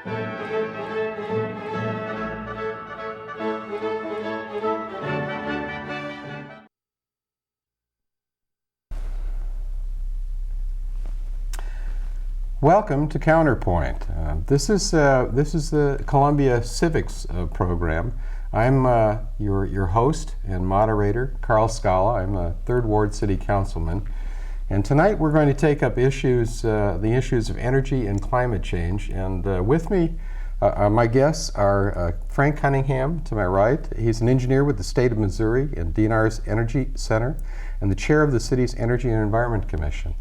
Welcome to Counterpoint. This is the Columbia Civics program. I'm your host and moderator, Carl Scala. I'm a 3rd Ward City Councilman. And tonight we're going to take up the issues of energy and climate change. And with me, my guests are Frank Cunningham to my right. He's an engineer with the state of Missouri and DNR's Energy Center and the chair of the city's Energy and Environment Commission.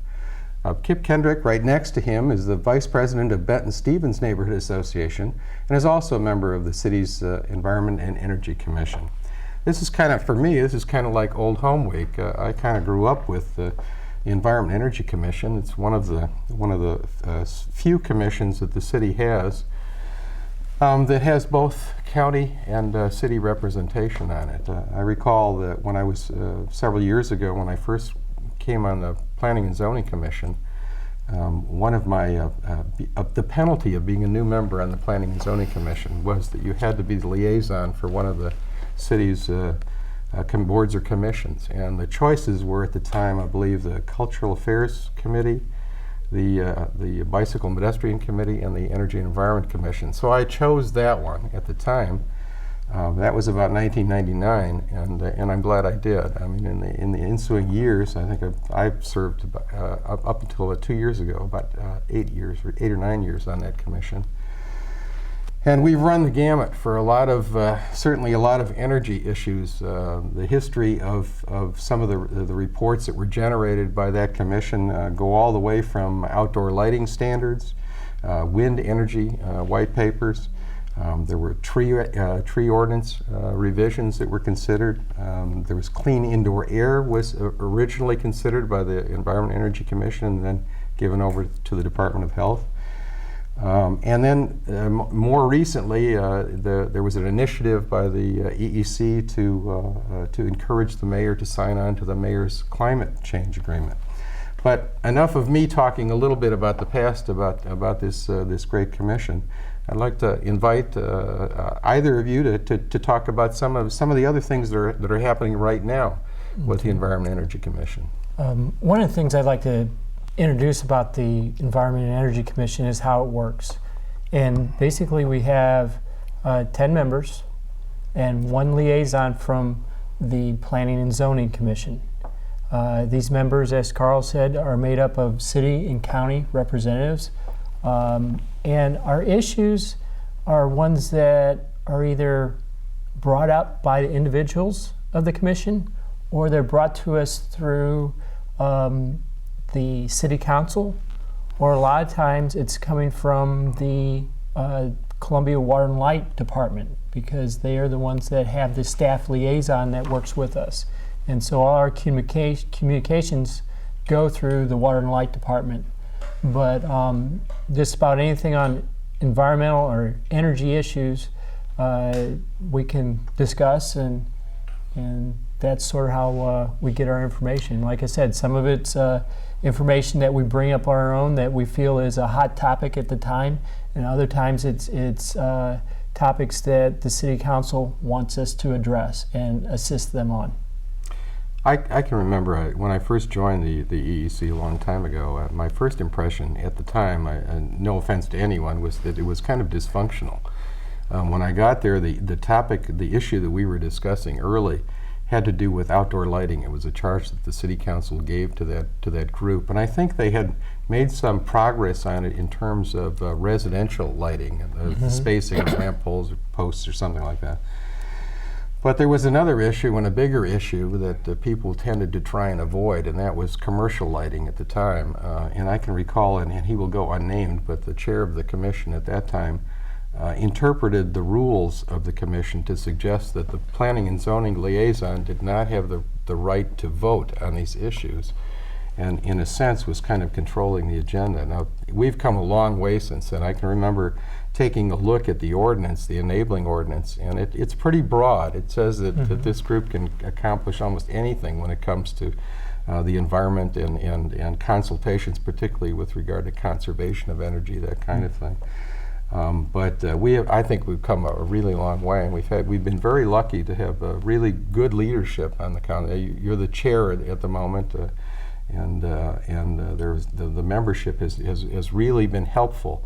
Kip Kendrick, right next to him, is the vice president of Benton Stevens Neighborhood Association and is also a member of the city's Environment and Energy Commission. This is kind of, for me, this is kind of like Old Home Week. I kind of grew up with the Environment and Energy Commission. It's one of the few commissions that the city has that has both county and city representation on it. I recall that when I was several years ago, when I first came on the Planning and Zoning Commission, one of my the penalty of being a new member on the Planning and Zoning Commission was that you had to be the liaison for one of the city's boards or commissions. And the choices were at the time, I believe, the Cultural Affairs Committee, the Bicycle and Pedestrian Committee, and the Energy and Environment Commission. So I chose that one at the time. That was about 1999, and I'm glad I did. I mean, in the ensuing years, I think I've served up until about 2 years ago, about 8 or 9 years on that commission. And we've run the gamut for a lot of, certainly a lot of energy issues. The history of some of the reports that were generated by that commission go all the way from outdoor lighting standards, wind energy white papers. There were tree ordinance revisions that were considered. There was clean indoor air was originally considered by the Environment and Energy Commission and then given over to the Department of Health. And then more recently, there was an initiative by the EEC to encourage the mayor to sign on to the mayor's climate change agreement. But enough of me talking a little bit about the past about this great commission. I'd like to invite either of you to talk about some of the other things that are happening right now with the Environment and Energy Commission. One of the things I'd like to introduce about the Environment and Energy Commission is how it works. And basically we have 10 members and 1 liaison from the Planning and Zoning Commission. These members, as Carl said, are made up of city and county representatives. And our issues are ones that are either brought up by the individuals of the commission or they're brought to us through the city council, or a lot of times it's coming from the Columbia Water and Light Department because they are the ones that have the staff liaison that works with us. And so all our communications go through the Water and Light Department. But just about anything on environmental or energy issues we can discuss, and that's sort of how we get our information. Like I said, some of it's information that we bring up on our own that we feel is a hot topic at the time, and other times it's topics that the City Council wants us to address and assist them on. I can remember when I first joined the EEC a long time ago, my first impression at the time, no offense to anyone, was that it was kind of dysfunctional. When I got there, the issue that we were discussing early had to do with outdoor lighting. It was a charge that the City Council gave to that group, and I think they had made some progress on it in terms of residential lighting, the spacing of lamp poles or posts or something like that. But there was another issue, and a bigger issue, that people tended to try and avoid, and that was commercial lighting at the time. And I can recall, and he will go unnamed, but the chair of the commission at that time interpreted the rules of the commission to suggest that the planning and zoning liaison did not have the right to vote on these issues, and in a sense was kind of controlling the agenda. Now, we've come a long way since then. I can remember taking a look at the ordinance, the enabling ordinance, and it's pretty broad. It says that, that this group can accomplish almost anything when it comes to the environment and consultations, particularly with regard to conservation of energy, that kind of thing. But I think we've come a really long way, and we've been very lucky to have really good leadership on the county. You're the chair at the moment, and the membership has really been helpful.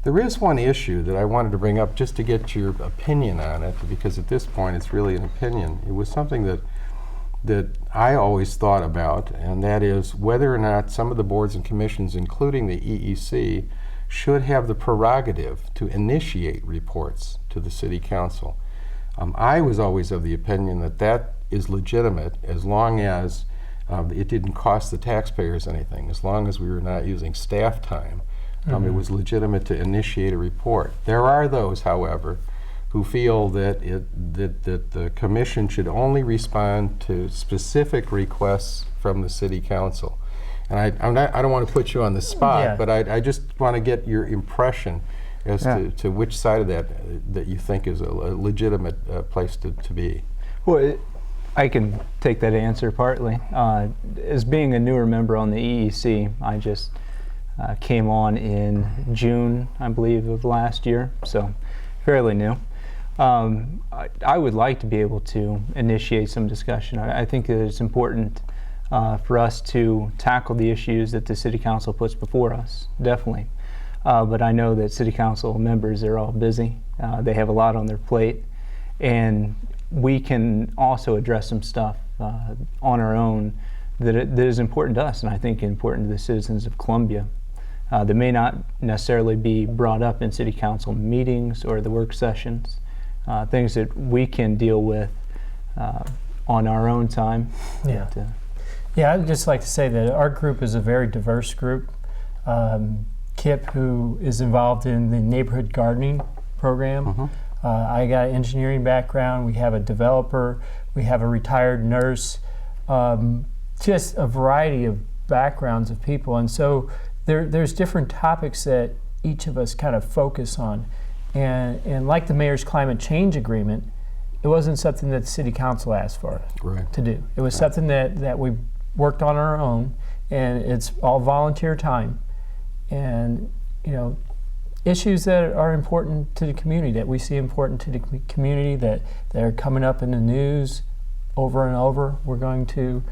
There is one issue that I wanted to bring up just to get your opinion on it, because at this point it's really an opinion. It was something that I always thought about, and that is whether or not some of the boards and commissions, including the EEC, should have the prerogative to initiate reports to the City Council. I was always of the opinion that that is legitimate as long as it didn't cost the taxpayers anything, as long as we were not using staff time. It was legitimate to initiate a report. There are those, however, who feel that the commission should only respond to specific requests from the City Council. And I don't want to put you on the spot, Yeah. but I just want to get your impression as to which side of that you think is a legitimate place to be. Well, I can take that answer partly. As being a newer member on the EEC, I just came on in June, I believe, of last year, so fairly new. I would like to be able to initiate some discussion. I think that it's important for us to tackle the issues that the City Council puts before us, definitely. But I know that City Council members, they're all busy. They have a lot on their plate, and we can also address some stuff on our own that is important to us, and I think important to the citizens of Columbia. That may not necessarily be brought up in City Council meetings or the work sessions, things that we can deal with on our own time. Yeah. Yeah, I'd just like to say that our group is a very diverse group. Kip, who is involved in the neighborhood gardening program, I got an engineering background, we have a developer, we have a retired nurse, just a variety of backgrounds of people. And so there's different topics that each of us kind of focus on. And like the mayor's climate change agreement, it wasn't something that the City Council asked for to do. It was something that we worked on our own, and it's all volunteer time. And issues that are important to the community, that we see important to the community, that are coming up in the news over and over, we're going to,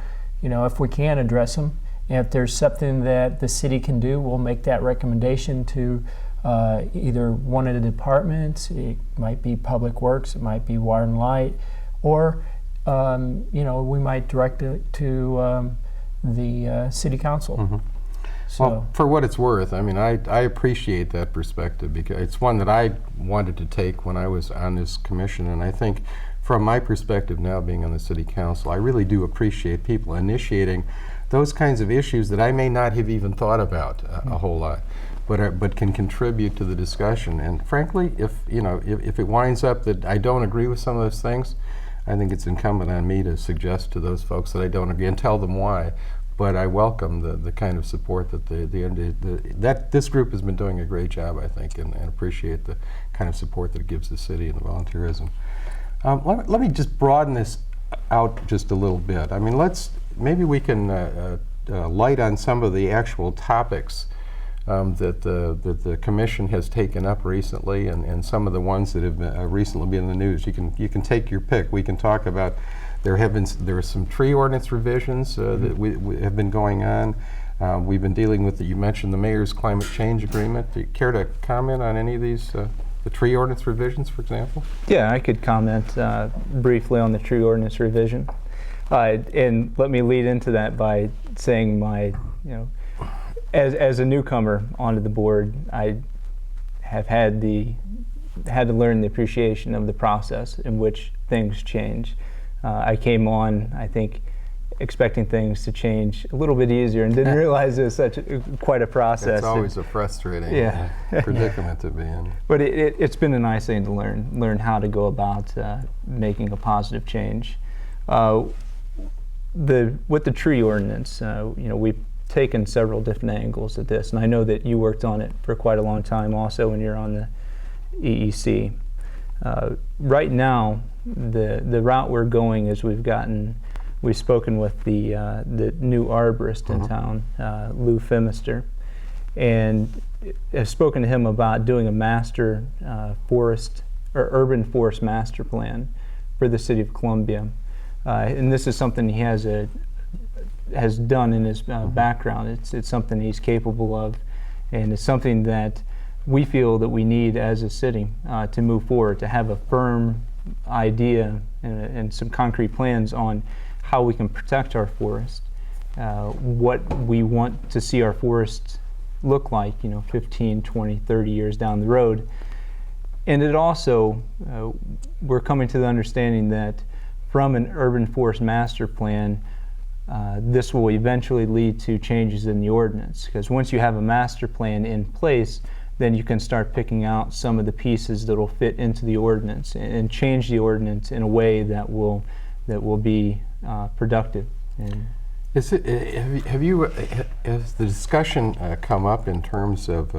if we can, address them. And if there's something that the city can do, we'll make that recommendation to either one of the departments. It might be Public Works, it might be Water and Light, or we might direct it to the City Council. So, well, for what it's worth, I mean, I appreciate that perspective, because it's one that I wanted to take when I was on this commission, and I think from my perspective now being on the City Council, I really do appreciate people initiating those kinds of issues that I may not have even thought about a whole lot, but can contribute to the discussion. And frankly, if it winds up that I don't agree with some of those things, I think it's incumbent on me to suggest to those folks that I don't agree and tell them why. But I welcome the kind of support that that this group has been doing a great job, I think, and appreciate the kind of support that it gives the city and the volunteerism. Let me just broaden this out just a little bit. I mean, maybe we can light on some of the actual topics that the commission has taken up recently, and some of the ones that have recently been in the news. You can take your pick. We can talk about. There are some tree ordinance revisions that we have been going on. We've been dealing with you mentioned the mayor's climate change agreement. Do you care to comment on any of these, the tree ordinance revisions, for example? Yeah, I could comment briefly on the tree ordinance revision. And let me lead into that by saying as a newcomer onto the board, I have had to learn the appreciation of the process in which things change. I came on, I think, expecting things to change a little bit easier, and didn't realize it was quite a process. It's always a frustrating predicament to be in. But it's been a nice thing to learn how to go about making a positive change. With the tree ordinance, we've taken several different angles at this, and I know that you worked on it for quite a long time also when you're on the EEC. Right now, the route we're going is we've spoken with the new arborist in town, Lou Phimister, and I've spoken to him about doing a master forest or urban forest master plan for the city of Columbia. And this is something he has done in his background. It's something he's capable of, and it's something that we feel that we need as a city to move forward, to have a firm idea and some concrete plans on how we can protect our forest, what we want to see our forests look like, 15, 20, 30 years down the road. And it also, we're coming to the understanding that from an urban forest master plan, this will eventually lead to changes in the ordinance, because once you have a master plan in place, then you can start picking out some of the pieces that will fit into the ordinance and change the ordinance in a way that will be productive. And has the discussion come up in terms of,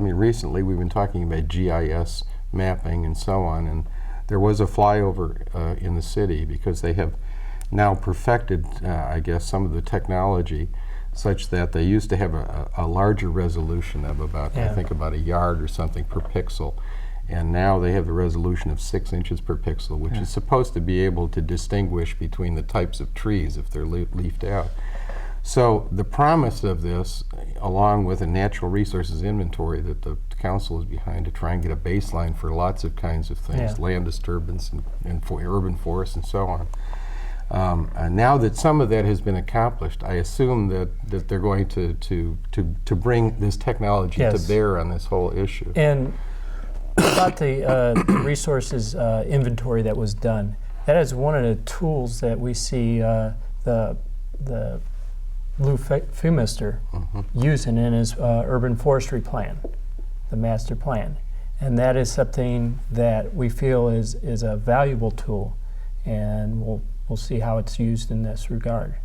recently we've been talking about GIS mapping and so on, and there was a flyover in the city because they have now perfected, some of the technology such that they used to have a larger resolution of about, I think about a yard or something per pixel. And now they have the resolution of 6 inches per pixel, which is supposed to be able to distinguish between the types of trees if they're leafed out. So the promise of this, along with a natural resources inventory that the council is behind to try and get a baseline for lots of kinds of things, land disturbance and for urban forests and so on. And now that some of that has been accomplished, I assume that they're going to bring this technology to bear on this whole issue. And about the resources inventory that was done, that is one of the tools that we see the Lou Fumister using in his urban forestry plan, the master plan. And that is something that we feel is a valuable tool, and we'll see how it's used in this regard.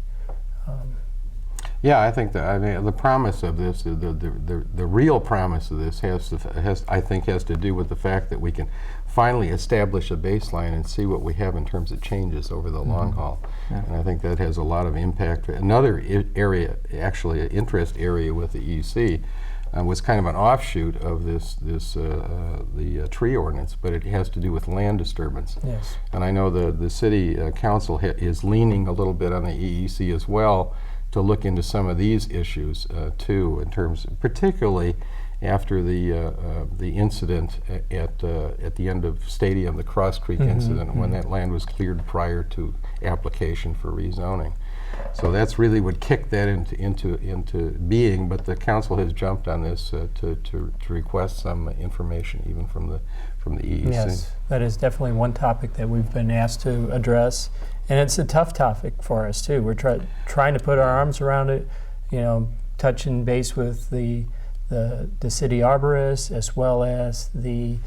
Yeah, I think the promise of this, the real promise of this has to do with the fact that we can finally establish a baseline and see what we have in terms of changes over the long haul. Yeah. And I think that has a lot of impact. Another area, actually an interest area with the EEC, was kind of an offshoot of the tree ordinance, but it has to do with land disturbance. Yes. And I know the city council is leaning a little bit on the EEC as well to look into some of these issues too, in terms, particularly after the incident at the end of Stadium, the Cross Creek incident, when that land was cleared prior to application for rezoning. So that's really what kicked that into being. But the council has jumped on this to request some information, even from the EEC. Yes, that is definitely one topic that we've been asked to address, and it's a tough topic for us too. We're trying to put our arms around it, touching base with the city arborist as well as the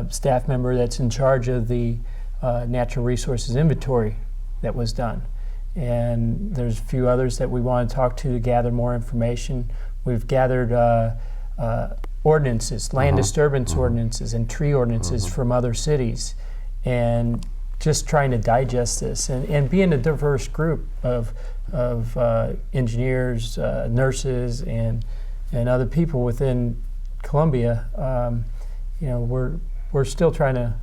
staff member that's in charge of the natural resources inventory that was done. And there's a few others that we want to talk to gather more information. We've gathered ordinances, land disturbance ordinances and tree ordinances from other cities, and just trying to digest this and being a diverse group of engineers, nurses, and other people within Columbia. We're still trying to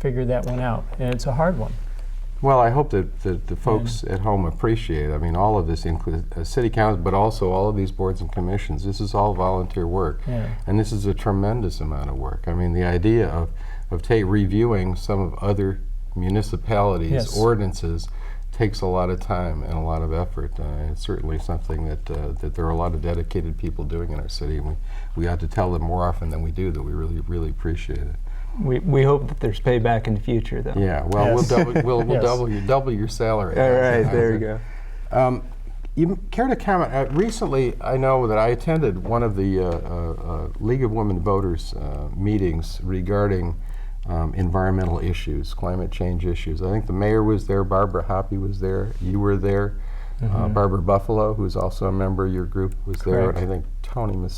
figure that one out, and it's a hard one. Well, I hope that the folks at home appreciate it. I mean, all of this includes city council, but also all of these boards and commissions. This is all volunteer work, and this is a tremendous amount of work. I mean, the idea of reviewing some of other municipalities' ordinances takes a lot of time and a lot of effort. It's certainly something that there are a lot of dedicated people doing in our city, and we ought to tell them more often than we do that we really, really appreciate it. We hope that there's payback in the future, though. Yeah, well, we'll double your salary. All right, there you go. You care to comment? Recently, I know that I attended one of the League of Women Voters meetings regarding environmental issues, climate change issues. I think the mayor was there, Barbara Hoppe was there, you were there, Barbara Buffalo, who's also a member of your group, was there, and I think Tony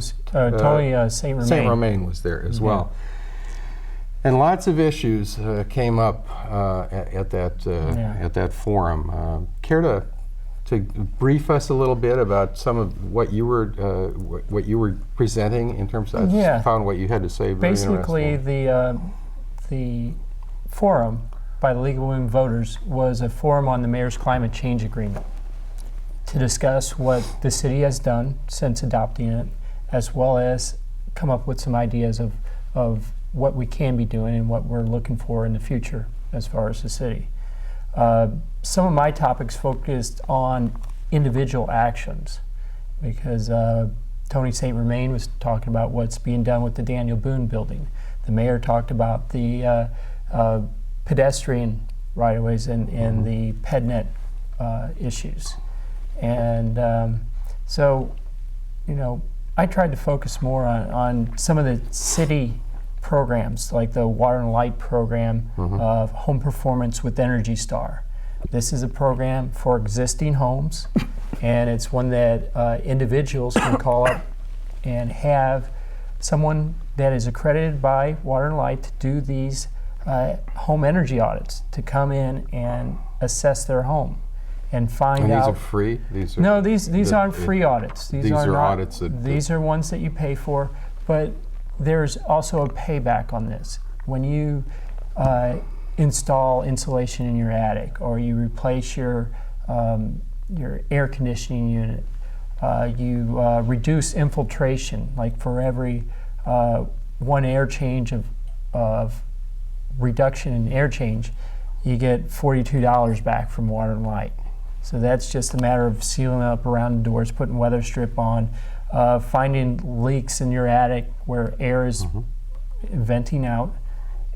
St. Romain was there as well. And lots of issues came up at that forum. Care to to brief us a little bit about some of what you were presenting in terms of? I found what you had to say very basically interesting. the forum by the League of Women Voters was a forum on the Mayor's Climate Change Agreement to discuss what the city has done since adopting it, as well as come up with some ideas of what we can be doing and what we're looking for in the future as far as the city. Some of my topics focused on individual actions because Tony St. Romain was talking about what's being done with the Daniel Boone building. The mayor talked about the pedestrian right-of-ways and the PedNet issues. And so, you know, I tried to focus more on some of the city programs, like the Water and Light program of Home Performance with Energy Star. This is a program for existing homes, and it's one that individuals can call up and have someone that is accredited by Water and Light to do these home energy audits, to come in and assess their home and find out. And these are free? No, these aren't free audits. These are not, audits these are ones that you pay for, but there's also a payback on this. When you install insulation in your attic, or you replace your air conditioning unit, you reduce infiltration, like for every one air change of reduction in air change, you get $42 back from Water and Light. So that's just a matter of sealing up around the doors, putting weather strip on, finding leaks in your attic where air is venting out.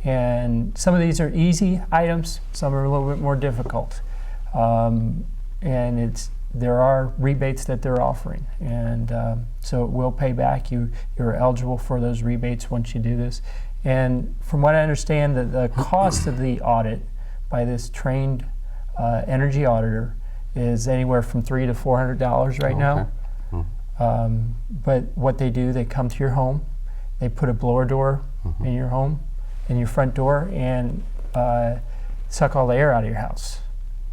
And some of these are easy items, some are a little bit more difficult. And there are rebates that they're offering, and so it will pay back. You're eligible for those rebates once you do this. And from what I understand, the cost of the audit by this trained energy auditor is anywhere from $300 to $400 right now. But what they do, they come to your home, they put a blower door in your home, in your front door, and suck all the air out of your house.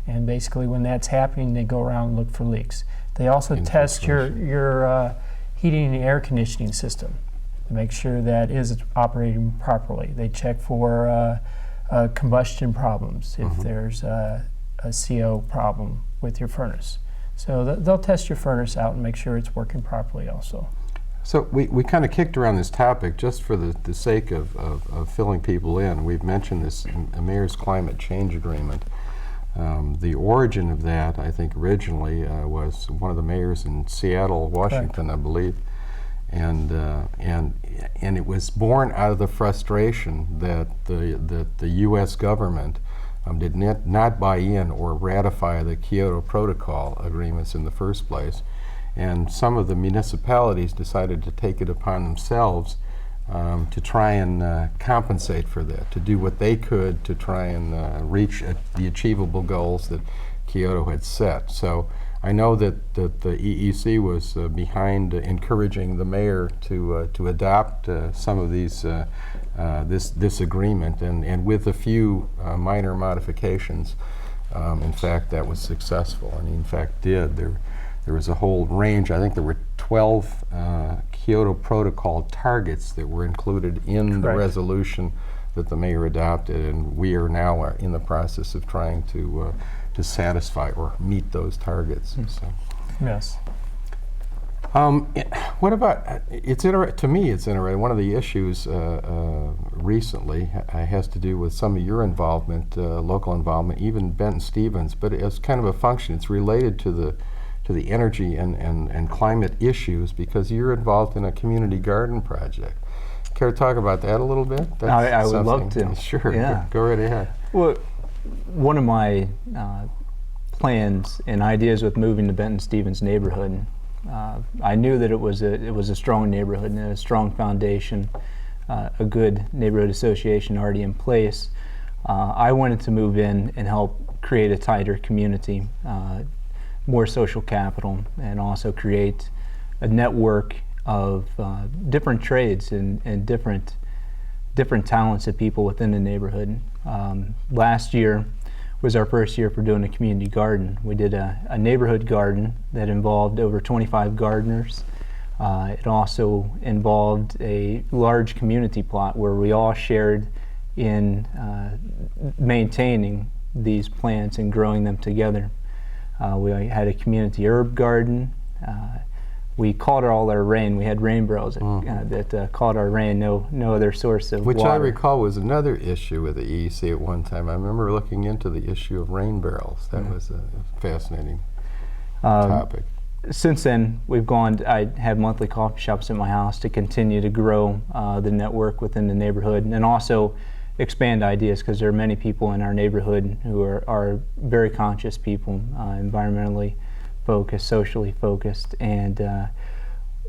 And basically when that's happening, they go around and look for leaks. They also test your heating and air conditioning system to make sure that is operating properly. They check for combustion problems, if there's a CO problem with your furnace. So they'll test your furnace out and make sure it's working properly also. So we kind of kicked around this topic just for the sake of filling people in. We've mentioned this Mayor's Climate Change Agreement. The origin of that, I think, originally was one of the mayors in Seattle, Washington, I believe, and it was born out of the frustration that the U.S. government did not buy in or ratify the Kyoto Protocol agreements in the first place, and some of the municipalities decided to take it upon themselves to try and compensate for that, to do what they could to try and reach the achievable goals that Kyoto had set. So I know that the EEC was behind encouraging the mayor to adopt some of these this agreement, and with a few minor modifications, in fact, that was successful, and in fact did. There was a whole range. I think there were 12 Kyoto Protocol targets that were included in the resolution that the mayor adopted, and we are now in the process of trying to satisfy or meet those targets. So. Yes. What about, to me it's interesting, one of the issues recently has to do with some of your involvement, local involvement, even Benton Stevens, but it's kind of a function. It's related to the energy and climate issues, because you're involved in a community garden project. Care to talk about that a little bit? I would love to. Sure, yeah. Go right ahead. Well, one of my plans and ideas with moving to Benton Stevens neighborhood, I knew that it was a strong neighborhood and a strong foundation, a good neighborhood association already in place. I wanted to move in and help create a tighter community, more social capital, and also create a network of different trades and different talents of people within the neighborhood. Last year, was our first year for doing a community garden. We did a neighborhood garden that involved over 25 gardeners. It also involved a large community plot where we all shared in maintaining these plants and growing them together. We had a community herb garden. We caught all our rain. We had rain barrels that caught our rain. No other source of Which water. I recall was another issue with the EEC at one time. I remember looking into the issue of rain barrels. That was a fascinating topic. Since then, I have monthly coffee shops at my house to continue to grow the network within the neighborhood and also expand ideas, because there are many people in our neighborhood who are very conscious people, environmentally focused, socially focused, and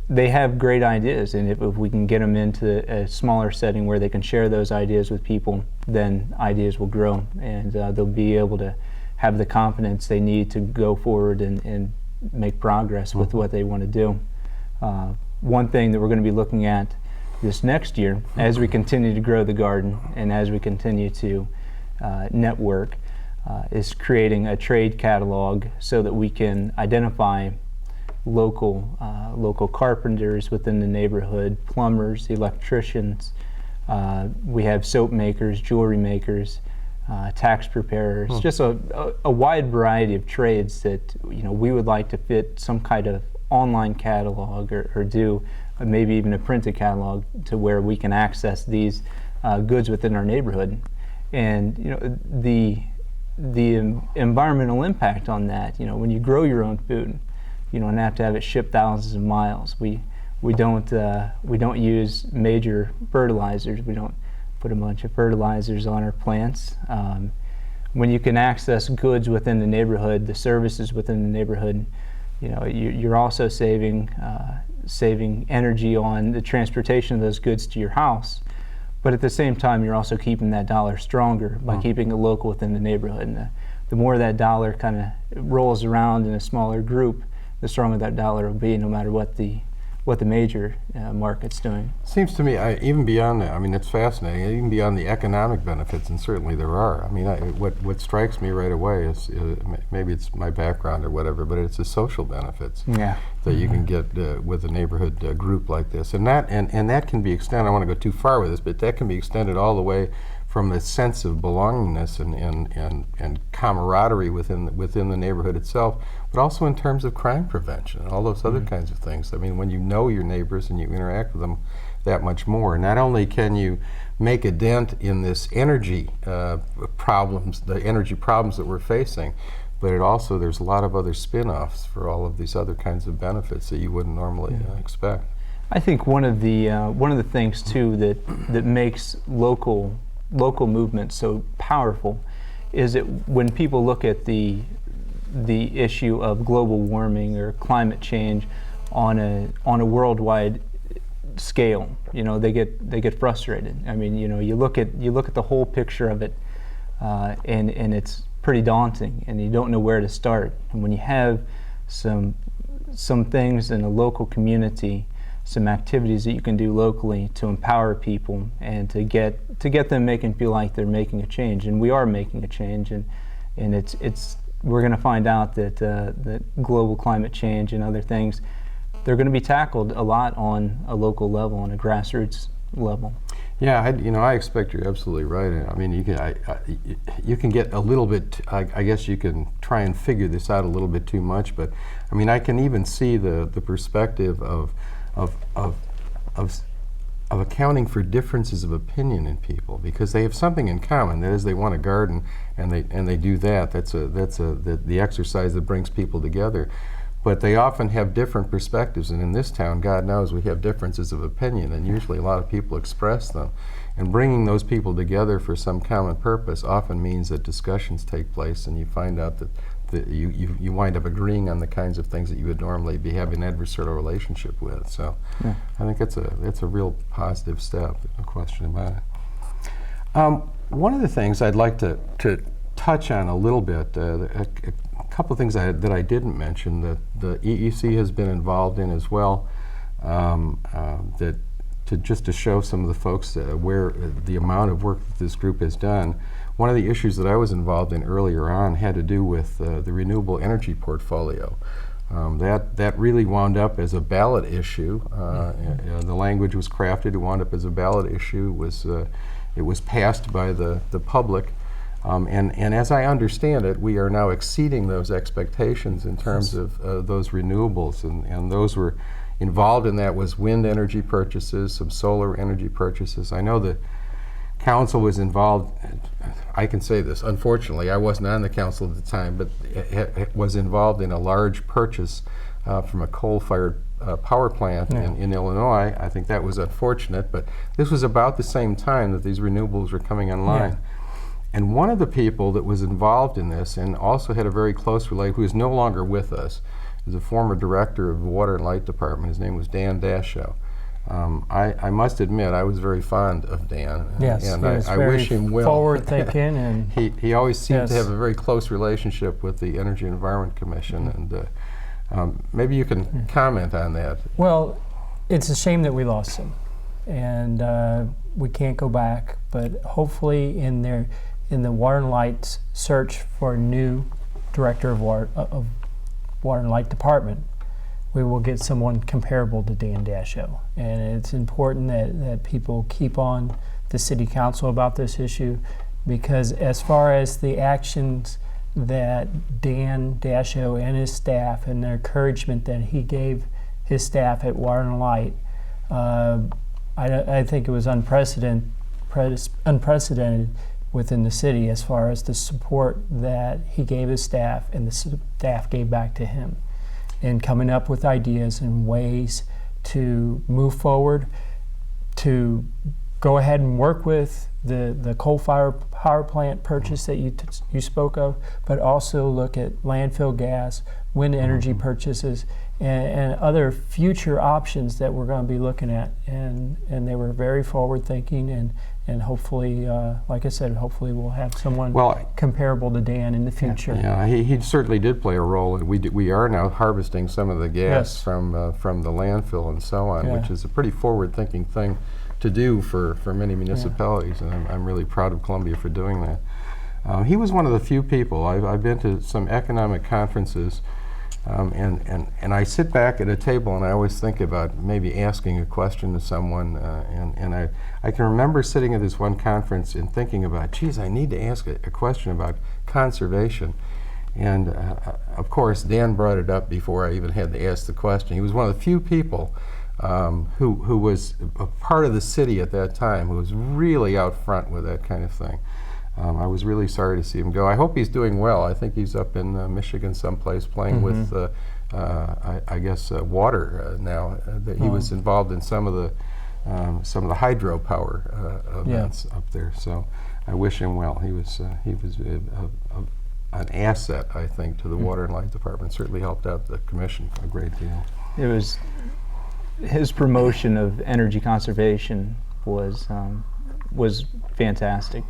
they have great ideas, and if we can get them into a smaller setting where they can share those ideas with people, then ideas will grow, and they'll be able to have the confidence they need to go forward and make progress with what they want to do. One thing that we're going to be looking at this next year, as we continue to grow the garden and as we continue to network, is creating a trade catalog so that we can identify local carpenters within the neighborhood, plumbers, electricians. We have soap makers, jewelry makers, tax preparers, just a wide variety of trades that we would like to fit some kind of online catalog or do maybe even a printed catalog to where we can access these goods within our neighborhood. And the environmental impact on that, when you grow your own food, you don't have to have it shipped thousands of miles. We don't use major fertilizers. We don't put a bunch of fertilizers on our plants. When you can access goods within the neighborhood, the services within the neighborhood, you're also saving energy on the transportation of those goods to your house. But at the same time, you're also keeping that dollar stronger by keeping it local within the neighborhood. And the more that dollar kind of rolls around in a smaller group, the stronger that dollar will be, no matter what the major market's doing. Seems to me, even beyond that, it's fascinating, even beyond the economic benefits, and certainly there are. What strikes me right away is, maybe it's my background or whatever, but it's the social benefits that you can get with a neighborhood group like this. And that can be extended, I don't want to go too far with this, but that can be extended all the way from a sense of belongingness and camaraderie within the neighborhood itself, but also in terms of crime prevention and all those other kinds of things. When you know your neighbors and you interact with them that much more, not only can you make a dent in this energy problems, the energy problems that we're facing, but there's a lot of other spin-offs for all of these other kinds of benefits that you wouldn't normally expect. I think one of the things too that makes local movement so powerful is that when people look at the issue of global warming or climate change on a worldwide scale, they get frustrated. You look at the whole picture of it, and it's pretty daunting, and you don't know where to start. And when you have some things in a local community, some activities that you can do locally to empower people and to get them making feel like they're making a change, and we are making a change, and we're going to find out that global climate change and other things, they're going to be tackled a lot on a local level, on a grassroots level. Yeah, I expect you're absolutely right. You can get a little bit. I guess you can try and figure this out a little bit too much, but I can even see the perspective of accounting for differences of opinion in people, because they have something in common. That is, they want to garden, and they do that. That's the exercise that brings people together. But they often have different perspectives, and in this town, God knows, we have differences of opinion, and usually a lot of people express them. And bringing those people together for some common purpose often means that discussions take place, and you find out that you wind up agreeing on the kinds of things that you would normally be having an adversarial relationship with. So I think it's a real positive step, no question about it. One of the things I'd like to touch on a little bit, a couple of things that I didn't mention that the EEC has been involved in as well, just to show some of the folks where the amount of work that this group has done. one of the issues that I was involved in earlier on had to do with the renewable energy portfolio. That really wound up as a ballot issue. The language was crafted. It wound up as a ballot issue. It was passed by the public. And as I understand it, we are now exceeding those expectations in terms of those renewables. And those were involved in that was wind energy purchases, some solar energy purchases. I know the council was involved. I can say this, unfortunately, I wasn't on the council at the time, but it was involved in a large purchase from a coal-fired power plant in Illinois. I think that was unfortunate, but this was about the same time that these renewables were coming online. Yeah. And one of the people that was involved in this and also had a very close relationship, who is no longer with us, is a former director of the Water and Light Department. His name was Dan Dashow. I must admit, I was very fond of Dan. Yes, and he was I very wish him well. forward-thinking, and he always seemed to Yes. have a very close relationship with the Energy and Environment Commission. And maybe you can comment on that. well, it's a shame that we lost him, and we can't go back. But hopefully, in the Water and Light's search for a new director of Water and Light Department, we will get someone comparable to Dan Dashow. And it's important that people keep on the city council about this issue, because as far as the actions that Dan Dashow and his staff and the encouragement that he gave his staff at Water and Light, I think it was unprecedented within the city as far as the support that he gave his staff and the staff gave back to him, and coming up with ideas and ways to move forward, to go ahead and work with the coal-fired power plant purchase that you spoke of, but also look at landfill gas, wind energy purchases, and other future options that we're going to be looking at. And they were very forward-thinking, and hopefully, like I said, hopefully we'll have someone comparable to Dan in the future. Yeah, he certainly did play a role. We are now harvesting some of the gas Yes. from the landfill and so on, Yeah. which is a pretty forward-thinking thing to do for many municipalities, and I'm really proud of Columbia for doing that. He was one of the few people. I've been to some economic conferences, and I sit back at a table and I always think about maybe asking a question to someone, and I can remember sitting at this one conference and thinking about, geez, I need to ask a question about conservation. And of course, Dan brought it up before I even had to ask the question. He was one of the few people who was a part of the city at that time, who was really out front with that kind of thing. I was really sorry to see him go. I hope he's doing well. I think he's up in Michigan someplace playing with, I guess, water now. He was involved in some of the hydropower events up there. So I wish him well. He was an asset, I think, to the Water and Light Department. Certainly helped out the commission a great deal. It was his promotion of energy conservation was fantastic.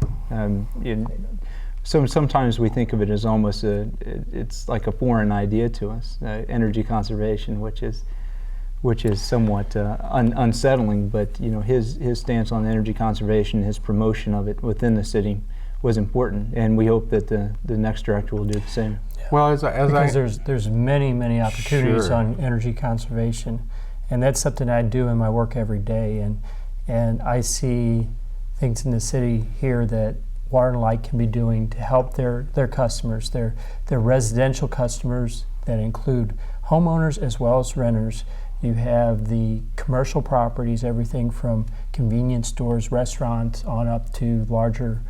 Sometimes we think of it as almost it's like a foreign idea to us, energy conservation, which is somewhat unsettling. But his stance on energy conservation, his promotion of it within the city, was important, and we hope that the next director will do the same. Well, because there's many opportunities Sure. on energy conservation, and that's something I do in my work every day. And I see things in the city here that Water and Light can be doing to help their customers, their residential customers that include homeowners as well as renters. You have the commercial properties, everything from convenience stores, restaurants, on up to larger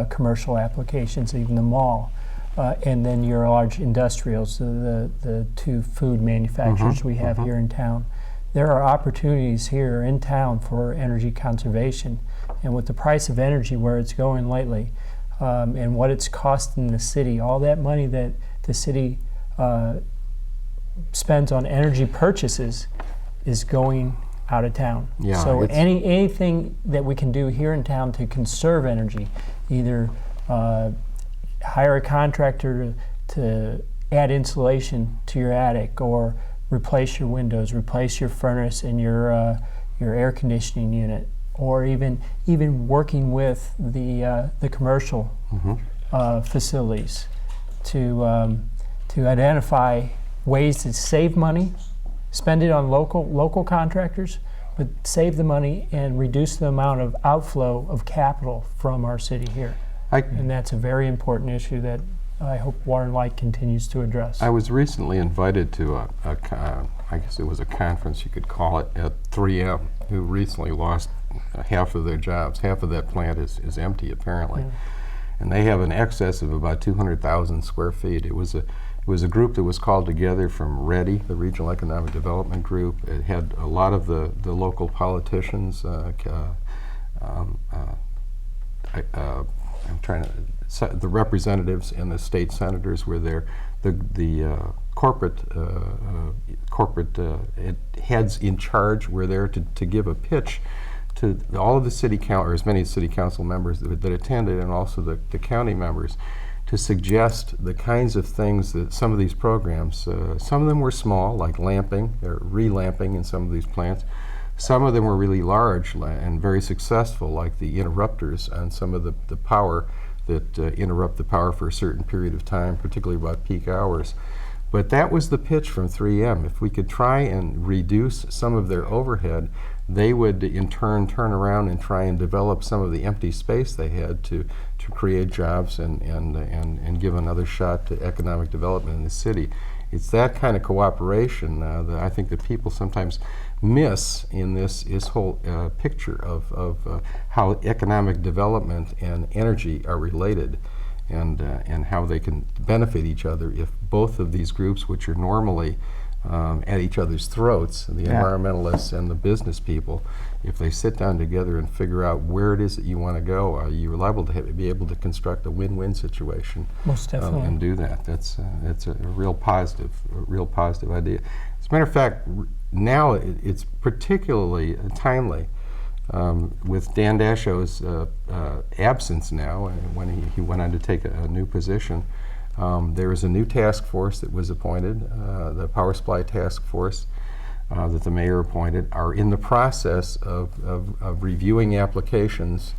commercial applications, even the mall. And then your large industrials, the two food manufacturers we have here in town. There are opportunities here in town for energy conservation. And with the price of energy where it's going lately, and what it's costing the city, all that money that the city spends on energy purchases is going out of town. Yeah, so anything that we can do here in town to conserve energy, either hire a contractor to add insulation to your attic, or replace your windows, replace your furnace and your air conditioning unit, or even working with the commercial facilities to identify ways to save money, spend it on local contractors, but save the money and reduce the amount of outflow of capital from our city here. And that's a very important issue that I hope Water and Light continues to address. I was recently invited to I guess it was a conference, you could call it, at 3M, who recently lost half of their jobs. Half of that plant is empty, apparently. Yeah. And they have an excess of about 200,000 square feet. It was a group that was called together from READY, the Regional Economic Development Group. It had a lot of the local politicians. I'm trying to. The representatives and the state senators were there. The corporate heads in charge were there to give a pitch to all of the city council, or as many city council members that attended, and also the county members, to suggest the kinds of things that some of these programs, some of them were small, like lamping, or relamping in some of these plants. Some of them were really large and very successful, like the interrupters on some of the power that interrupt the power for a certain period of time, particularly about peak hours. But that was the pitch from 3M. If we could try and reduce some of their overhead, they would in turn turn around and try and develop some of the empty space they had to create jobs and give another shot to economic development in the city. It's that kind of cooperation that I think that people sometimes miss in this whole picture of how economic development and energy are related, and how they can benefit each other if both of these groups, which are normally at each other's throats, the environmentalists and the business people, if they sit down together and figure out where it is that you want to go, you're liable to be able to construct a win-win situation. Most definitely. And do that. That's a real positive idea. As a matter of fact, now it's particularly timely with Dan Dasho's absence now, when he went on to take a new position. There is a new task force that was appointed, the Power Supply Task Force that the mayor appointed, are in the process of reviewing applications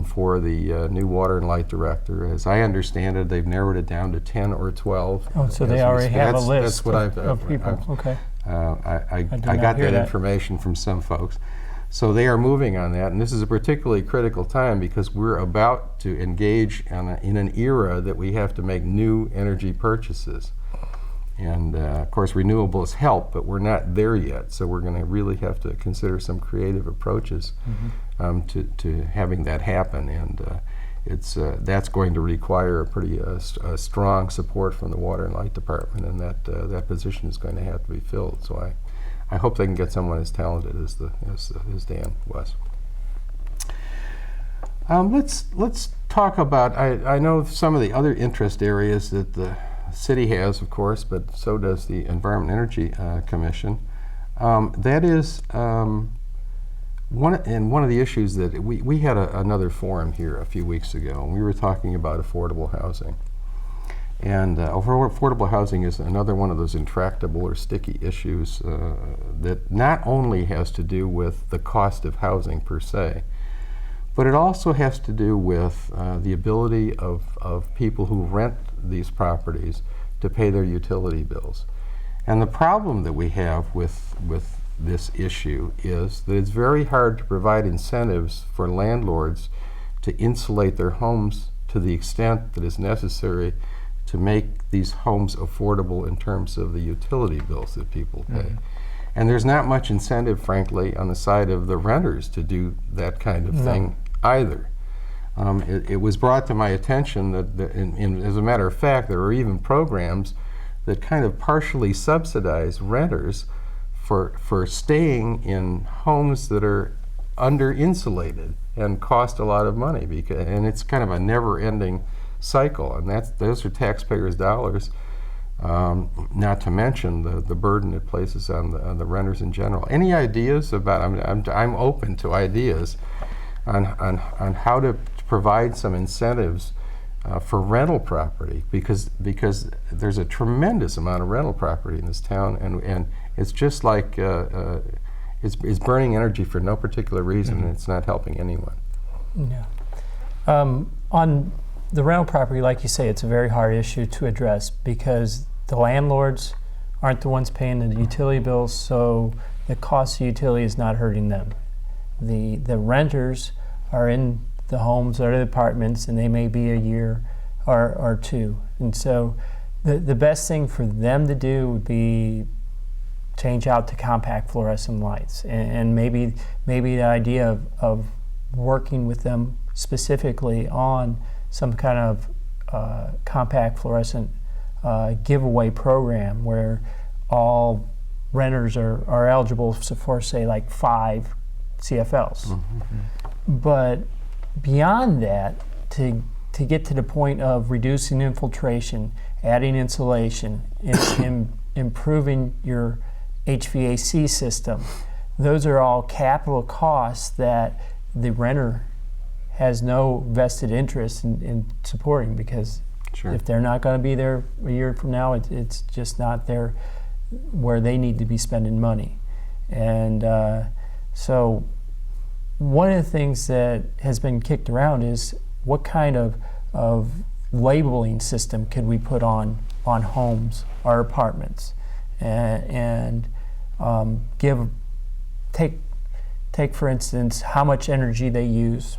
for the new Water and Light Director. As I understand it, they've narrowed it down to 10 or 12. Oh, so they already have a list that's what of people. Okay. I got that information from some folks. So they are moving on that, and this is a particularly critical time because we're about to engage in an era that we have to make new energy purchases. And of course, renewables help, but we're not there yet. So we're going to really have to consider some creative approaches to having that happen. And that's going to require a pretty strong support from the Water and Light Department, and that position is going to have to be filled. So I hope they can get someone as talented as Dan was. Let's talk about. I know some of the other interest areas that the city has, of course, but so does the Environment and Energy Commission. That is one of the issues that we had another forum here a few weeks ago, and we were talking about affordable housing. And affordable housing is another one of those intractable or sticky issues that not only has to do with the cost of housing per se, but it also has to do with the ability of people who rent these properties to pay their utility bills. And the problem that we have with this issue is that it's very hard to provide incentives for landlords to insulate their homes to the extent that is necessary to make these homes affordable in terms of the utility bills that people pay. And there's not much incentive, frankly, on the side of the renters to do that kind of thing either. It was brought to my attention that as a matter of fact, there are even programs that kind of partially subsidize renters for staying in homes that are under-insulated and cost a lot of money, and it's kind of a never-ending cycle, and those are taxpayers' dollars, not to mention the burden it places on the renters in general. Any ideas about? I'm open to ideas on how to provide some incentives for rental property, because there's a tremendous amount of rental property in this town, and it's just like is burning energy for no particular reason, and it's not helping anyone. Yeah. On the rental property, like you say, it's a very hard issue to address because the landlords aren't the ones paying the utility bills, so the cost of utility is not hurting them. The renters are in the homes or the apartments, and they may be a year or two. And so the best thing for them to do would be change out to compact fluorescent lights. And maybe the idea of working with them specifically on some kind of compact fluorescent giveaway program where all renters are eligible for, say, like 5 CFLs. Mm-hmm. But beyond that, to get to the point of reducing infiltration, adding insulation, improving your HVAC system, those are all capital costs that the renter has no vested interest in supporting, because Sure. if they're not going to be there a year from now, it's just not there where they need to be spending money. And so one of the things that has been kicked around is what kind of labeling system could we put on homes or apartments, and take for instance how much energy they use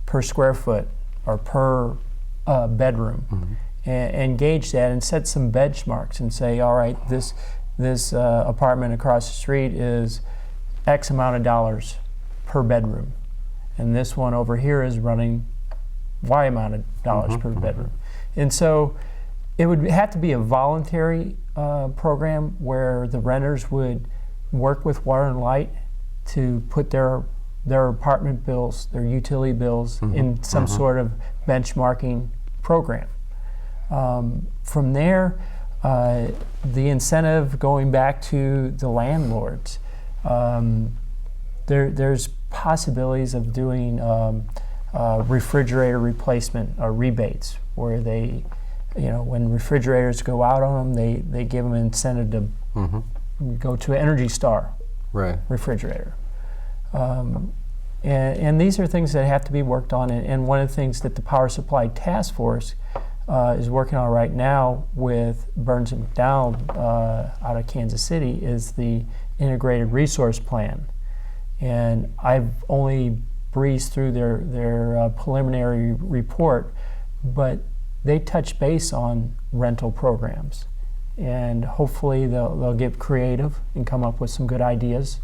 per square foot or per bedroom, mm-hmm. and gauge that and set some benchmarks and say, all right, this apartment across the street is X amount of dollars per bedroom, and this one over here is running Y amount of dollars mm-hmm. per bedroom. And so it would have to be a voluntary program where the renters would work with Water and Light to put their apartment bills, their utility bills, mm-hmm. in some mm-hmm. sort of benchmarking program. From there, the incentive going back to the landlords, there's possibilities of doing refrigerator replacement rebates, where they, when refrigerators go out on them, they give them an incentive to mm-hmm. go to an Energy Star right. refrigerator. And these are things that have to be worked on, and one of the things that the Power Supply Task Force is working on right now with Burns and McDonald out of Kansas City is the Integrated Resource Plan. And I've only breezed through their preliminary report, but they touch base on rental programs. And hopefully they'll get creative and come up with some good ideas.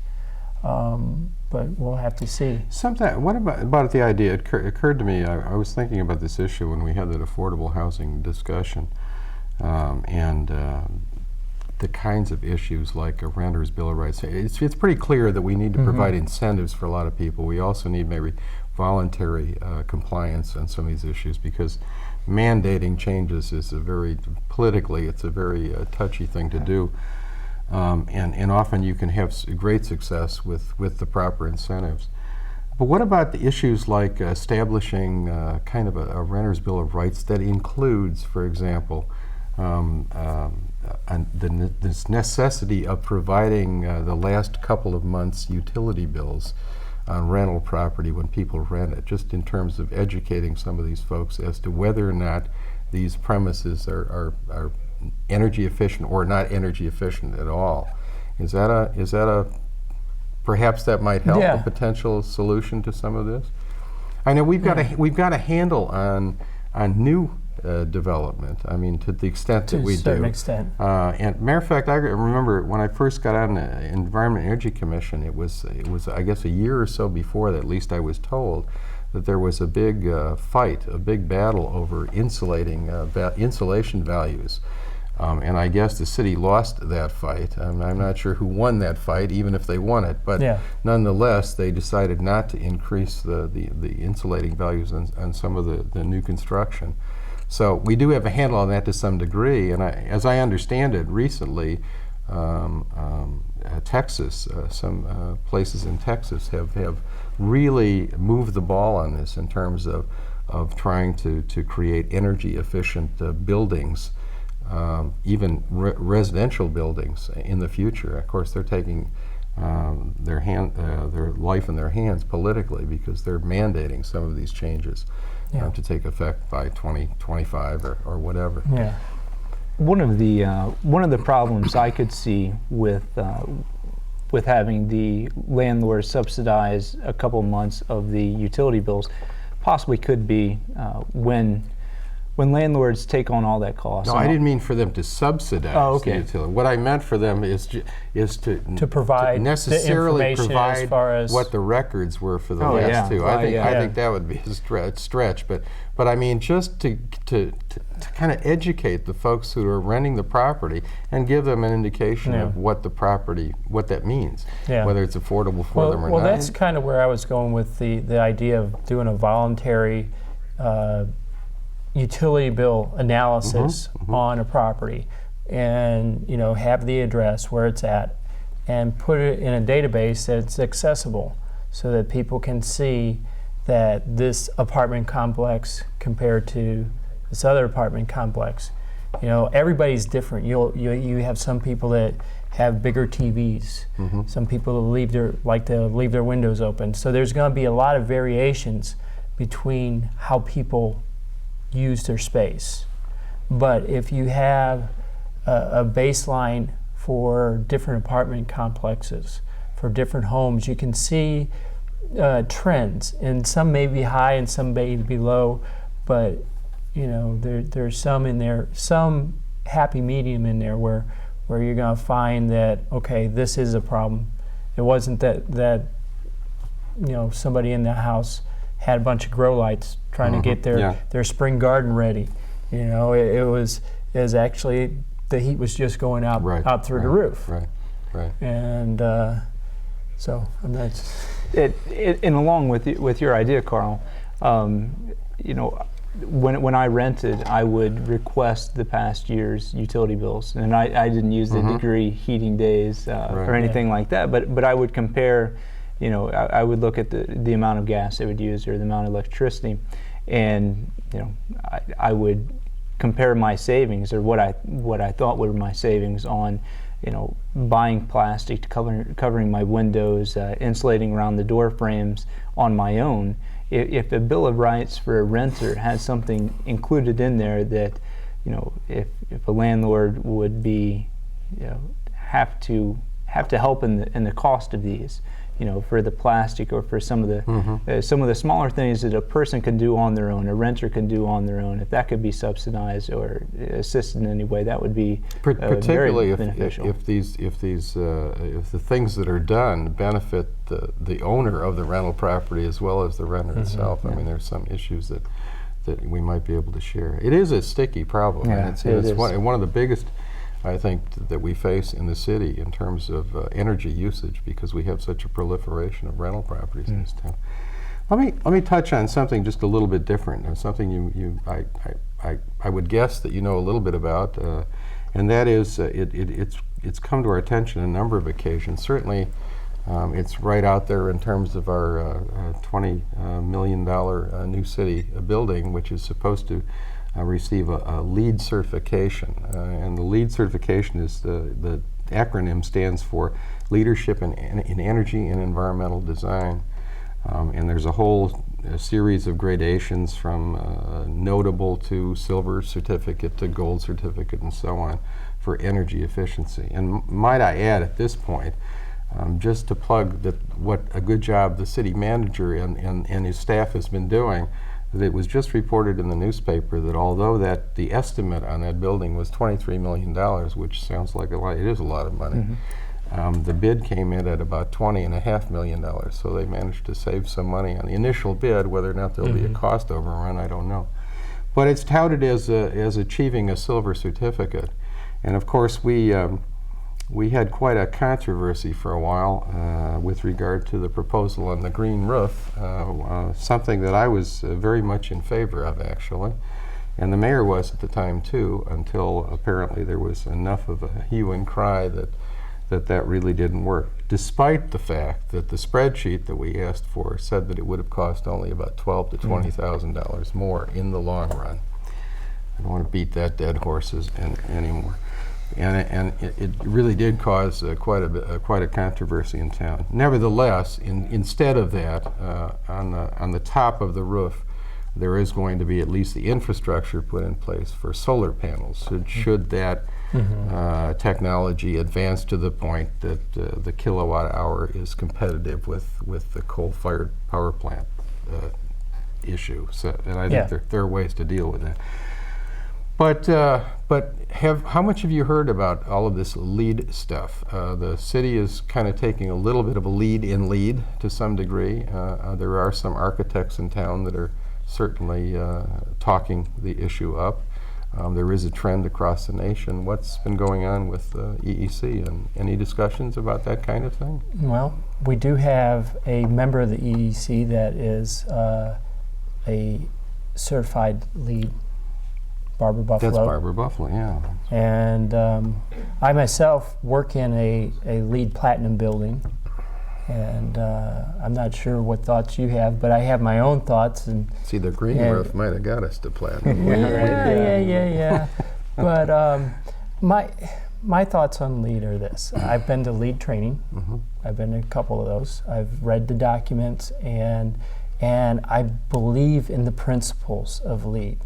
But we'll have to see. What about the idea? It occurred to me, I was thinking about this issue when we had that affordable housing discussion, and the kinds of issues like a renter's bill of rights. It's pretty clear that we need to mm-hmm. provide incentives for a lot of people. We also need maybe voluntary compliance on some of these issues, because mandating changes is politically, it's a very touchy thing to do. And often you can have great success with the proper incentives. But what about the issues like establishing kind of a renter's bill of rights that includes, for example, this necessity of providing the last couple of months' utility bills on rental property when people rent it, just in terms of educating some of these folks as to whether or not these premises are energy efficient or not energy efficient at all. Is that a perhaps that might help a potential solution to some of this? I know we've got a handle on new development. I mean, to the extent that we do. To a certain extent. And matter of fact, I remember when I first got on the Environment and Energy Commission, it was I guess a year or so before that, at least I was told, that there was a big fight, a big battle over insulation values. And I guess the city lost that fight. I'm not sure who won that fight, even if they won it. But nonetheless, they decided not to increase the insulating values on some of the new construction. So we do have a handle on that to some degree. And as I understand it, recently, Texas, some places in Texas have really moved the ball on this in terms of trying to create energy efficient buildings. Even residential buildings in the future. Of course, they're taking their life in their hands politically, because they're mandating some of these changes to take effect by 2025 or whatever. Yeah. One of the problems I could see with having the landlord subsidize a couple months of the utility bills possibly could be when landlords take on all that cost. No, I didn't mean for them to subsidize the utility. What I meant for them is to provide necessarily the information provide as far as what the records were for the last two. I think that would be a stretch, but I mean just to kind of educate the folks who are renting the property and give them an indication of what that means, whether it's affordable for them or not. Well, that's kind of where I was going with the idea of doing a voluntary utility bill analysis on a property, and have the address where it's at, and put it in a database that's accessible, so that people can see that this apartment complex compared to this other apartment complex, everybody's different. You have some people that have bigger TVs. Some people like to leave their windows open. So there's going to be a lot of variations between how people use their space. But if you have a baseline for different apartment complexes, for different homes, you can see trends, and some may be high and some may be low, but there's some in there, some happy medium in there where you're going to find that, okay, this is a problem. It wasn't that somebody in the house had a bunch of grow lights trying to get their spring garden ready. It was actually the heat was just going out through the roof. Right. And so I'm not. And along with your idea, Carl, when I rented, I would request the past year's utility bills, and I didn't use the degree heating days or anything like that. But I would compare. I would look at the amount of gas they would use or the amount of electricity, and I would compare my savings, or what I thought were my savings on buying plastic, covering my windows, insulating around the door frames on my own. If the Bill of Rights for a renter has something included in there that if a landlord would be have to help in the cost of these, for the plastic, or for some of the smaller things that a person can do on their own, a renter can do on their own, if that could be subsidized or assisted in any way, that would be particularly very beneficial. if the things that are done benefit the owner of the rental property as well as the renter itself. I mean, there's some issues that we might be able to share. It is a sticky problem, and it's one of the biggest, I think, that we face in the city in terms of energy usage, because we have such a proliferation of rental properties in this town. Let me touch on something just a little bit different, something I would guess that you know a little bit about, and that is it's come to our attention a number of occasions. Certainly, it's right out there in terms of our $20 million new city building, which is supposed to receive a LEED certification, and the LEED certification is the acronym stands for Leadership in Energy and Environmental Design, and there's a whole series of gradations from notable to silver certificate to gold certificate and so on for energy efficiency. And might I add at this point, just to plug what a good job the city manager and his staff has been doing. It was just reported in the newspaper that although the estimate on that building was $23 million, which sounds like a lot, it is a lot of money. The bid came in at about $20.5 million, so they managed to save some money on the initial bid. Whether or not there'll be a cost overrun, I don't know. But it's touted as achieving a silver certificate, and of course we had quite a controversy for a while with regard to the proposal on the green roof, something that I was very much in favor of, actually. And the mayor was at the time, too, until apparently there was enough of a hue and cry that really didn't work, despite the fact that the spreadsheet that we asked for said that it would have cost only about $12,000 to $20,000 more in the long run. I don't want to beat that dead horse anymore. and it really did cause quite a controversy in town. Nevertheless, instead of that, on the top of the roof, there is going to be at least the infrastructure put in place for solar panels. Should that technology advance to the point that the kilowatt hour is competitive with the coal-fired power plant issue. So, and I think there are ways to deal with that. But how much have you heard about all of this LEED stuff? The city is kind of taking a little bit of a lead in LEED to some degree. There are some architects in town that are certainly talking the issue up. There is a trend across the nation. What's been going on with EEC, and any discussions about that kind of thing? Well, we do have a member of the EEC that is a certified LEED, Barbara Buffalo. That's Barbara Buffalo, yeah. And I myself work in a LEED Platinum building, and I'm not sure what thoughts you have, but I have my own thoughts. And see, the green roof might have got us to Platinum. Yeah. But my thoughts on LEED are this. I've been to LEED training. I've been to a couple of those. I've read the documents, and I believe in the principles of LEED.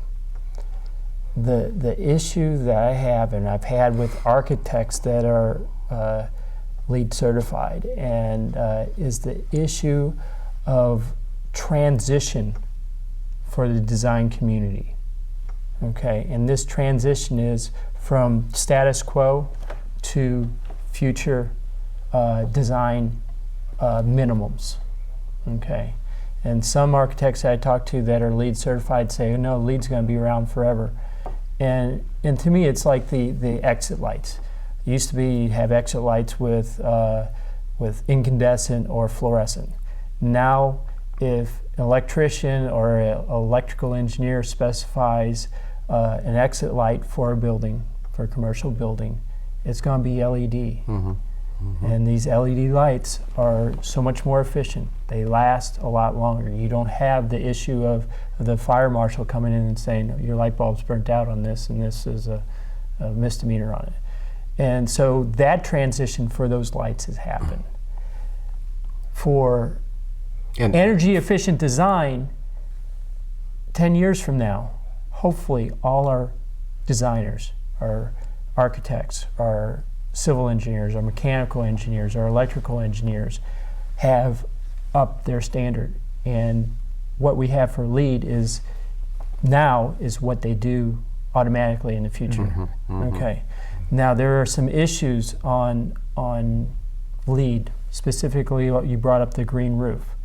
The issue that I have, and I've had with architects that are LEED certified, and is the issue of transition for the design community. Okay, and this transition is from status quo to future design minimums. Okay, and some architects I talk to that are LEED certified say, no, LEED's going to be around forever. And to me, it's like the exit lights. It used to be you'd have exit lights with incandescent or fluorescent. Now, if an electrician or an electrical engineer specifies an exit light for a building, for a commercial building, it's going to be LED. And these LED lights are so much more efficient. They last a lot longer. You don't have the issue of the fire marshal coming in and saying, your light bulb's burnt out on this, and this is a misdemeanor on it. And so that transition for those lights has happened. For energy efficient design, 10 years from now, hopefully all our designers, our architects, our civil engineers, our mechanical engineers, our electrical engineers have upped their standard. And what we have for LEED is what they do automatically in the future. Okay. Now there are some issues on LEED, specifically you brought up the green roof.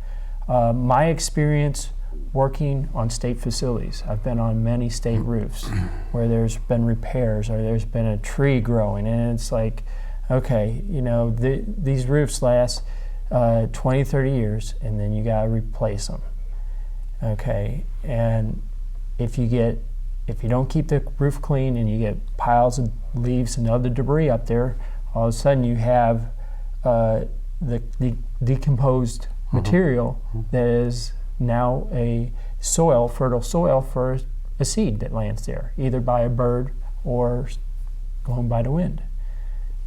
My experience working on state facilities, I've been on many state roofs where there's been repairs or there's been a tree growing, and it's like, okay, you know, these roofs last 20, 30 years, and then you gotta replace them. Okay, and if you don't keep the roof clean and you get piles of leaves and other debris up there, all of a sudden you have the decomposed material that is now a soil, fertile soil for a seed that lands there, either by a bird or blown by the wind.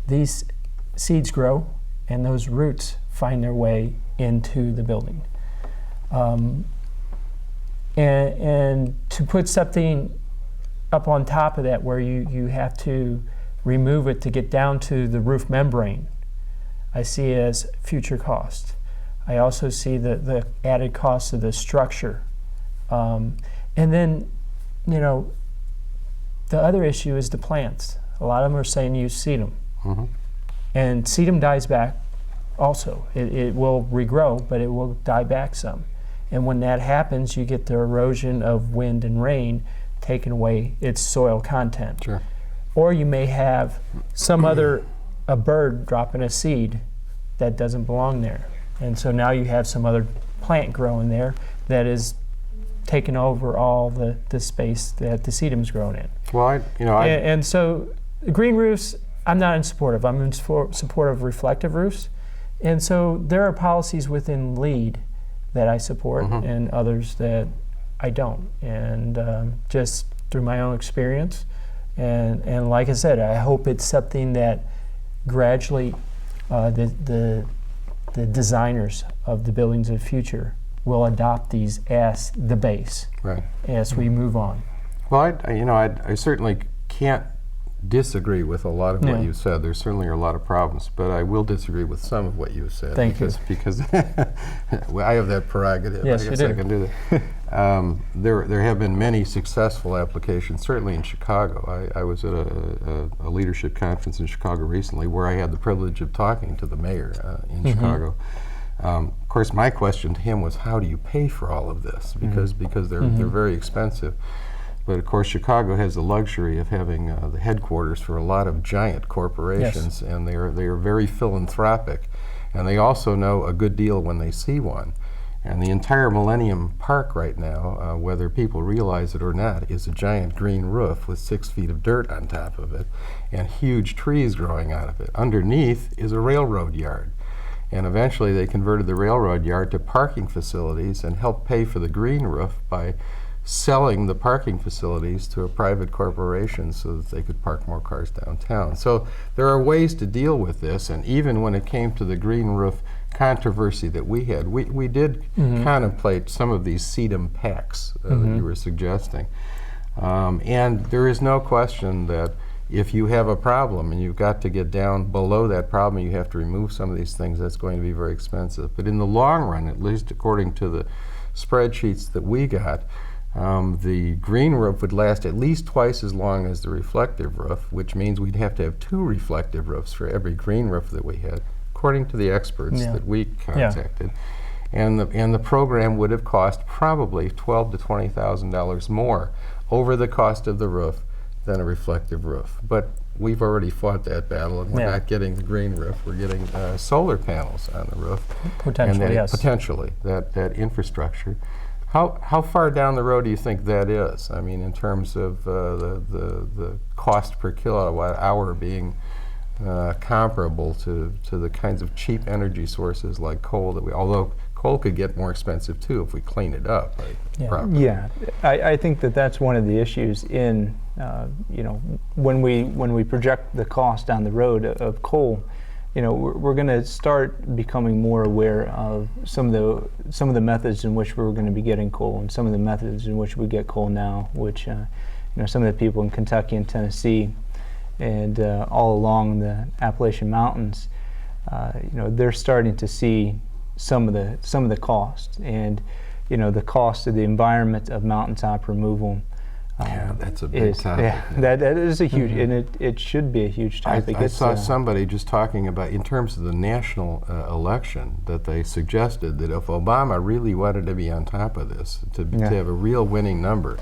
These seeds grow and those roots find their way into the building. And to put something up on top of that where you have to remove it to get down to the roof membrane, I see as future cost. I also see the added cost of the structure. And then, you know, the other issue is the plants. A lot of them are saying use sedum. And sedum dies back also. It will regrow, but it will die back some. And when that happens, you get the erosion of wind and rain taking away its soil content. Sure. Or you may have some a bird dropping a seed that doesn't belong there. And so now you have some other plant growing there that is taking over all the space that the sedum's grown in. Well, and so green roofs, I'm not in support of. I'm in support of reflective roofs. And so there are policies within LEED that I support and others that I don't. And just through my own experience And like I said, I hope it's something that gradually the designers of the buildings of the future will adopt these as the base Right. as we move on. Well, I certainly can't disagree with a lot of what Yeah. you said. There certainly are a lot of problems, but I will disagree with some of what you said. Thank you. Because well, I have that prerogative. Yes, I guess you I do. can do that. There have been many successful applications, certainly in Chicago. I was at a leadership conference in Chicago recently where I had the privilege of talking to the mayor in Chicago. Of course, my question to him was, how do you pay for all of this? Because they're very expensive. But of course, Chicago has the luxury of having the headquarters for a lot of giant corporations, and they are very philanthropic, and they also know a good deal when they see one. And the entire Millennium Park right now, whether people realize it or not, is a giant green roof with 6 feet of dirt on top of it, and huge trees growing out of it. Underneath is a railroad yard. And eventually they converted the railroad yard to parking facilities and helped pay for the green roof by selling the parking facilities to a private corporation so that they could park more cars downtown. So there are ways to deal with this, and even when it came to the green roof controversy that we had, we did contemplate some of these sedum packs that you were suggesting. And there is no question that if you have a problem and you've got to get down below that problem, you have to remove some of these things, that's going to be very expensive. But in the long run, at least according to the spreadsheets that we got, the green roof would last at least twice as long as the reflective roof, which means we'd have to have 2 reflective roofs for every green roof that we had, according to the experts that we contacted. And the program would have cost probably $12,000 to $20,000 more over the cost of the roof than a reflective roof. But we've already fought that battle, and we're not getting the green roof. We're getting solar panels on the roof. Potentially, and yes. Potentially, that infrastructure. How far down the road do you think that is? I mean, in terms of the cost per kilowatt hour being comparable to the kinds of cheap energy sources like coal that although coal could get more expensive too if we clean it up. Properly. Yeah, I think that's one of the issues in when we project the cost down the road of coal. We're going to start becoming more aware of some of the methods in which we're going to be getting coal, and some of the methods in which we get coal now, which some of the people in Kentucky and Tennessee and all along the Appalachian Mountains, they're starting to see some of the costs, and the cost of the environment of mountaintop removal. Yeah, that's a big topic. Yeah, that is a huge, and it should be a huge topic. I saw somebody just talking about, in terms of the national election, that they suggested that if Obama really wanted to be on top of this, to have a real winning number,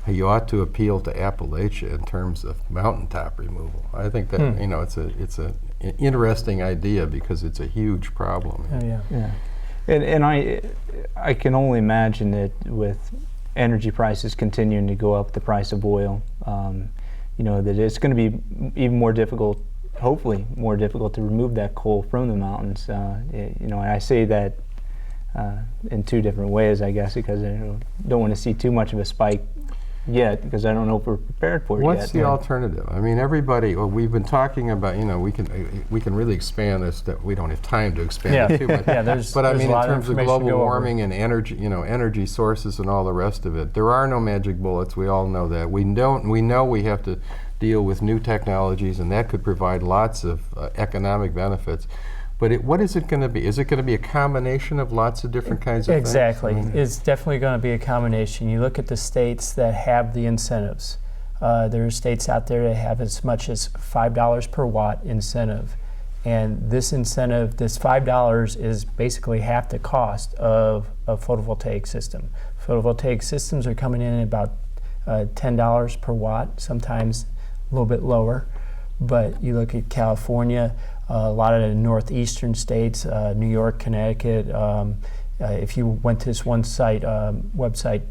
he ought to appeal to Appalachia in terms of mountaintop removal. I think that it's an interesting idea because it's a huge problem. And I can only imagine that with energy prices continuing to go up, the price of oil, that it's going to be even more difficult, hopefully more difficult to remove that coal from the mountains. And I say that in 2 different ways, I guess, because I don't want to see too much of a spike yet, because I don't know if we're prepared for it yet. What's the alternative? I mean, everybody. Well, we've been talking about. We can really expand this. That we don't have time to expand it too much. But I mean, in terms of global warming and energy, energy sources and all the rest of it, there are no magic bullets. We all know that. We know we have to deal with new technologies, and that could provide lots of economic benefits. But what is it going to be? Is it going to be a combination of lots of different kinds of things? Exactly. It's definitely going to be a combination. You look at the states that have the incentives. There are states out there that have as much as $5 per watt incentive. And this incentive, this $5 is basically half the cost of a photovoltaic system. Photovoltaic systems are coming in at about $10 per watt, sometimes a little bit lower. But you look at California, a lot of the northeastern states, New York, Connecticut. If you went to this one website,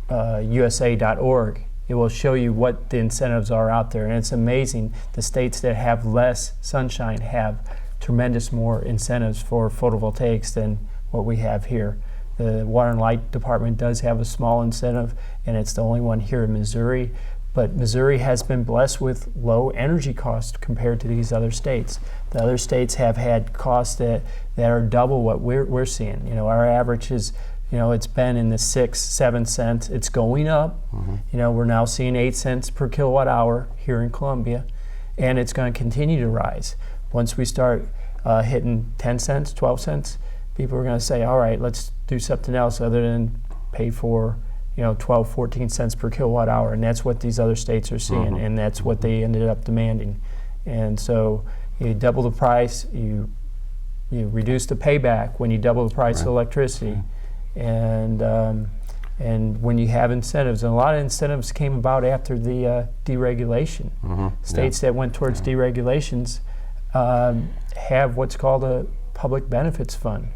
desireusa.org, it will show you what the incentives are out there. And it's amazing. The states that have less sunshine have tremendous more incentives for photovoltaics than what we have here. The Water and Light Department does have a small incentive, and it's the only one here in Missouri. But Missouri has been blessed with low energy costs compared to these other states. The other states have had costs that are double what we're seeing. You know, our average is, you know, it's been in the 6-7 cents. It's going up. You know, we're now seeing 8 cents per kilowatt hour here in Columbia, and it's going to continue to rise. Once we start hitting 10 cents, 12 cents, people are going to say, all right, let's do something else other than pay for, you know, 12, 14 cents per kilowatt hour. And that's what these other states are seeing, and that's what they ended up demanding. And so you double the price, you reduce the payback when you double the price of electricity. And when you have incentives, and a lot of incentives came about after the deregulation. States that went towards deregulations have what's called a public benefits fund,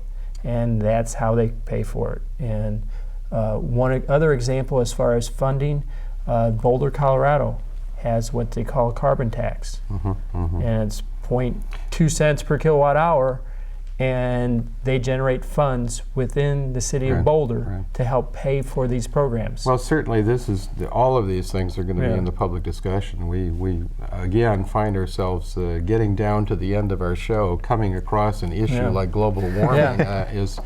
and that's how they pay for it. And one other example as far as funding, Boulder, Colorado has what they call a carbon tax, and it's 0.2 cents per kilowatt hour, and they generate funds within the city of Boulder to help pay for these programs. Well, certainly all of these things are going to be in the public discussion. We again find ourselves getting down to the end of our show, coming across an issue like global warming is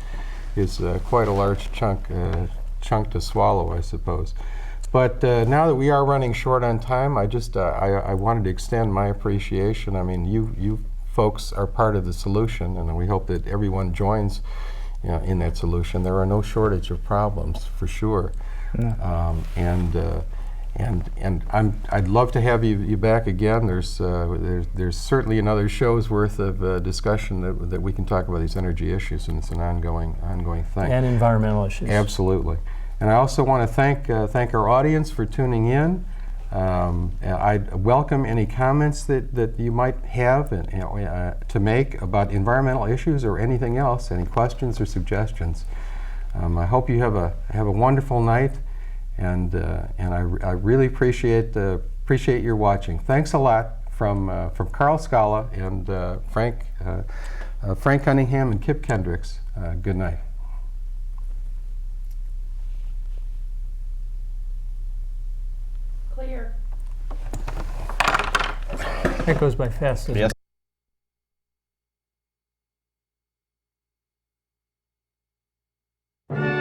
quite a large chunk to swallow, I suppose. But now that we are running short on time, I wanted to extend my appreciation. I mean, you folks are part of the solution, and we hope that everyone joins, you know, in that solution. There are no shortage of problems, for sure. I'd love to have you back again. There's certainly another show's worth of discussion that we can talk about these energy issues, and it's an ongoing thing. And environmental issues. Absolutely. And I also want to thank our audience for tuning in. I'd welcome any comments that you might have to make about environmental issues or anything else, any questions or suggestions. I hope you have a wonderful night, and I really appreciate your watching. Thanks a lot from Carl Scala and Frank Cunningham and Kip Kendricks. Good night. Clear. That goes by fast, doesn't it? Yes.